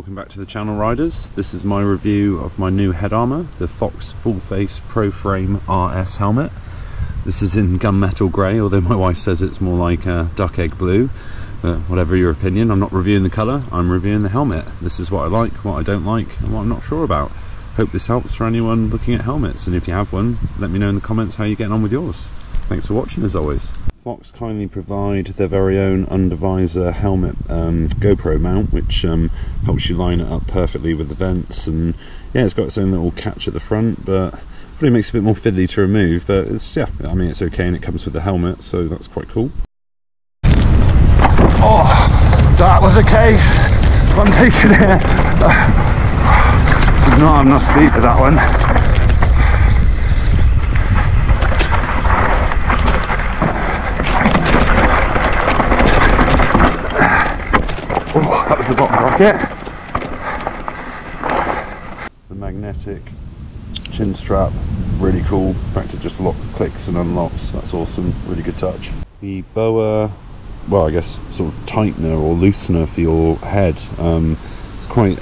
Welcome back to the channel, riders. This is my review of my new head armour, the Fox Full Face PROFRAME RS helmet. This is in gunmetal grey, although my wife says it's more like duck egg blue. But whatever your opinion, I'm not reviewing the colour, I'm reviewing the helmet. This is what I like, what I don't like, and what I'm not sure about. Hope this helps for anyone looking at helmets, and if you have one, let me know in the comments how you're getting on with yours. Thanks for watching as always. Fox kindly provide their very own under-visor helmet GoPro mount, which helps you line it up perfectly with the vents, and yeah, it's got its own little catch at the front, but probably makes it a bit more fiddly to remove, but it's, yeah, I mean, it's okay, and it comes with the helmet, so that's quite cool. Oh, that was a case. I'm taking it. Did not have enough speed for that one. Oh, that was the bottom bracket. The magnetic chin strap, really cool. In fact, it just clicks and unlocks. That's awesome. Really good touch. The boa, well, I guess sort of tightener or loosener for your head. It's quite.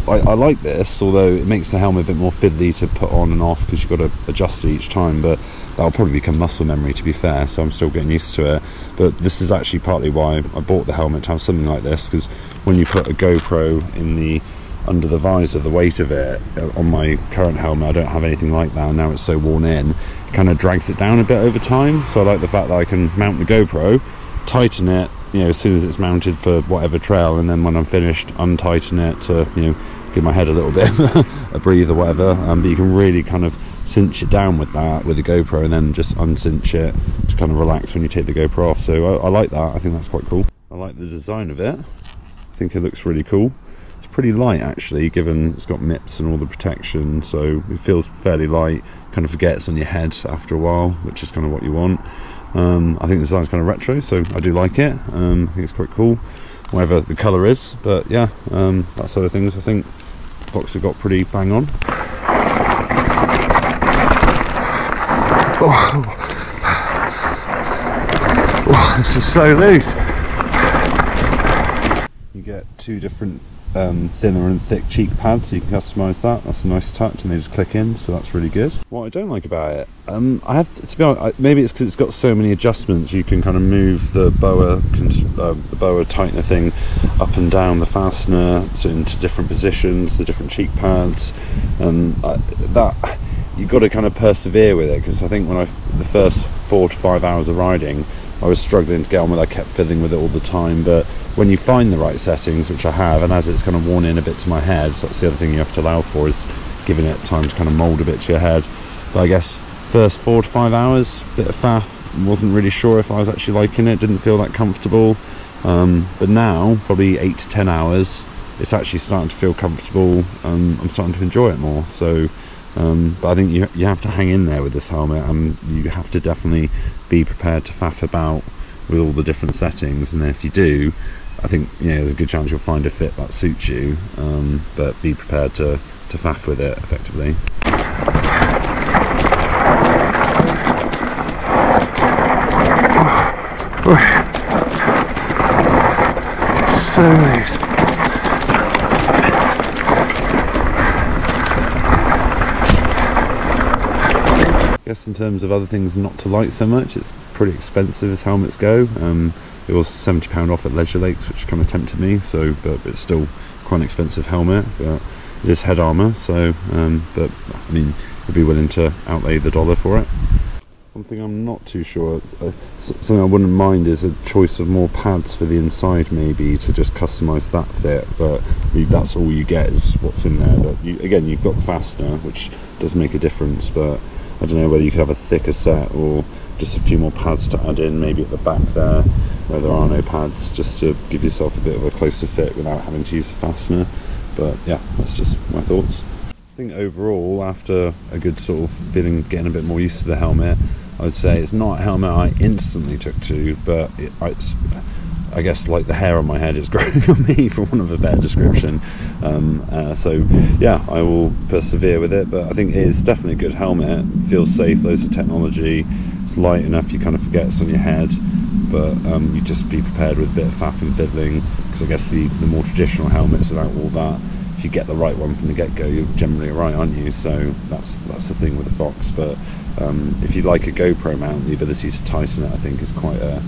I like this, although it makes the helmet a bit more fiddly to put on and off because you've got to adjust it each time. But that'll probably become muscle memory, to be fair. So I'm still getting used to it. But this is actually partly why I bought the helmet, to have something like this, because when you put a GoPro in the under the visor, the weight of it on my current helmet, I don't have anything like that, and now it's so worn in, it kind of drags it down a bit over time. So I like the fact that I can mount the GoPro, tighten it, you know, as soon as it's mounted for whatever trail, and then when I'm finished, untighten it to, you know, give my head a little bit a breathe or whatever. But you can really kind of cinch it down with that, with the GoPro, and then just uncinch it to kind of relax when you take the GoPro off. So I like that. I think that's quite cool. I like the design of it. I think it looks really cool. It's pretty light actually, given it's got MIPS and all the protection, so it feels fairly light. Kind of forgets on your head after a while, which is kind of what you want. I think the design's kind of retro, so I do like it. I think it's quite cool, whatever the colour is. But yeah, that sort of things I think Fox have got pretty bang on. Oh, this is so loose. You get two different thinner and thick cheek pads, so you can customise that. That's a nice touch, and they just click in, so that's really good. What I don't like about it, I have to be honest, maybe it's because it's got so many adjustments. You can kind of move the boa tightener thing up and down the fastener into different positions, the different cheek pads, and that you've got to kind of persevere with it, because I think when the first 4 to 5 hours of riding, I was struggling to get on with it. I kept fiddling with it all the time, but when you find the right settings, which I have, and as it's kind of worn in a bit to my head, so that's the other thing you have to allow for, is giving it time to kind of mould a bit to your head. But I guess first 4 to 5 hours, bit of faff, wasn't really sure if I was actually liking it, didn't feel that comfortable. But now, probably 8 to 10 hours, it's actually starting to feel comfortable. I'm starting to enjoy it more. So but I think you have to hang in there with this helmet, and you have to definitely be prepared to faff about with all the different settings, and then if you do, I think, you know, there's a good chance you'll find a fit that suits you, but be prepared to faff with it effectively. So loose. I guess in terms of other things not to like so much, it's pretty expensive as helmets go. It was £70 off at Leisure Lakes, which kind of tempted me, so, but it's still quite an expensive helmet, but it is head armour, so but I mean, I'd be willing to outlay the $1 for it. One thing I'm not too sure, something I wouldn't mind is a choice of more pads for the inside, maybe, to just customise that fit, but that's all you get is what's in there. But again, you've got the fastener, which does make a difference, but I don't know whether you could have a thicker set or just a few more pads to add in, maybe at the back there where there are no pads, just to give yourself a bit of a closer fit without having to use the fastener. But yeah, that's just my thoughts. I think overall, after a good sort of feeling, getting a bit more used to the helmet, I would say it's not a helmet I instantly took to, but it's I guess like the hair on my head is growing on me, for want of a better description. So yeah, I will persevere with it, but I think it is definitely a good helmet. It feels safe, loads of technology, it's light enough you kind of forget it's on your head. but you just be prepared with a bit of faff and fiddling, because I guess the more traditional helmets without all that, if you get the right one from the get-go, you're generally alright, aren't you? So that's the thing with the Fox. But if you like a GoPro mount, the ability to tighten it, I think, is quite a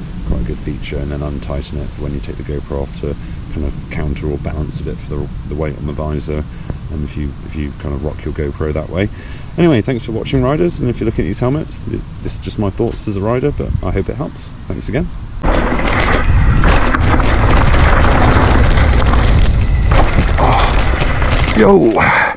good feature, and then untighten it for when you take the GoPro off to kind of counter or balance a bit for the weight on the visor, and if you kind of rock your GoPro that way. Anyway, thanks for watching, riders, and if you're looking at these helmets, this is just my thoughts as a rider, but I hope it helps. Thanks again. Yo!